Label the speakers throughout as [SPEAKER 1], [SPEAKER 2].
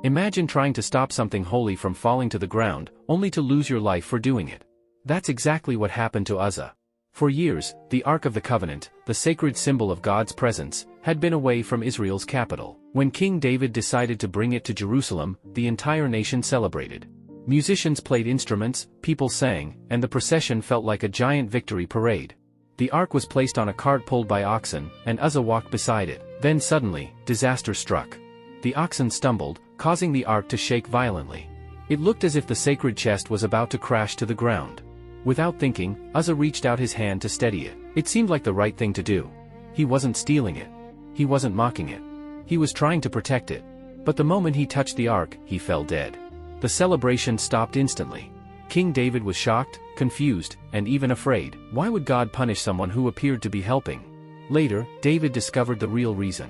[SPEAKER 1] Imagine trying to stop something holy from falling to the ground, only to lose your life for doing it. That's exactly what happened to Uzzah. For years, the Ark of the Covenant, the sacred symbol of God's presence, had been away from Israel's capital. When King David decided to bring it to Jerusalem, the entire nation celebrated. Musicians played instruments, people sang, and the procession felt like a giant victory parade. The Ark was placed on a cart pulled by oxen, and Uzzah walked beside it. Then suddenly, disaster struck. The oxen stumbled, causing the Ark to shake violently. It looked as if the sacred chest was about to crash to the ground. Without thinking, Uzzah reached out his hand to steady it. It seemed like the right thing to do. He wasn't stealing it. He wasn't mocking it. He was trying to protect it. But the moment he touched the Ark, he fell dead. The celebration stopped instantly. King David was shocked, confused, and even afraid. Why would God punish someone who appeared to be helping? Later, David discovered the real reason.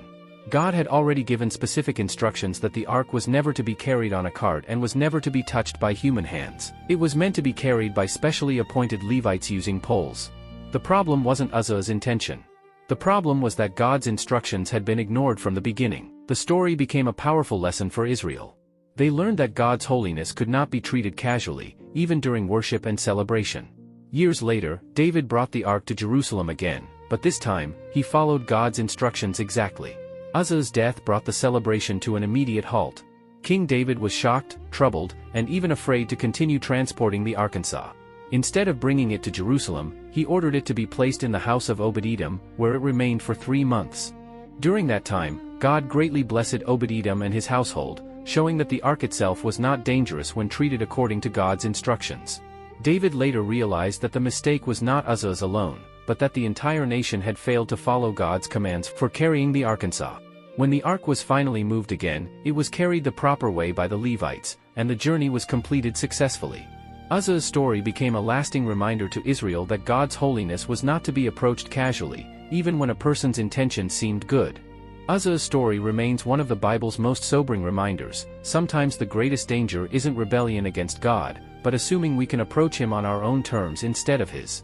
[SPEAKER 1] God had already given specific instructions that the Ark was never to be carried on a cart and was never to be touched by human hands. It was meant to be carried by specially appointed Levites using poles. The problem wasn't Uzzah's intention. The problem was that God's instructions had been ignored from the beginning. The story became a powerful lesson for Israel. They learned that God's holiness could not be treated casually, even during worship and celebration. Years later, David brought the Ark to Jerusalem again, but this time, he followed God's instructions exactly. Uzzah's death brought the celebration to an immediate halt. King David was shocked, troubled, and even afraid to continue transporting the Arkansas. Instead of bringing it to Jerusalem, he ordered it to be placed in the house of Obed-Edom, where it remained for 3 months. During that time, God greatly blessed Obed-Edom and his household, showing that the Ark itself was not dangerous when treated according to God's instructions. David later realized that the mistake was not Uzzah's alone, but that the entire nation had failed to follow God's commands for carrying the Arkansas. When the Ark was finally moved again, it was carried the proper way by the Levites, and the journey was completed successfully. Uzzah's story became a lasting reminder to Israel that God's holiness was not to be approached casually, even when a person's intention seemed good. Uzzah's story remains one of the Bible's most sobering reminders. Sometimes the greatest danger isn't rebellion against God, but assuming we can approach Him on our own terms instead of His.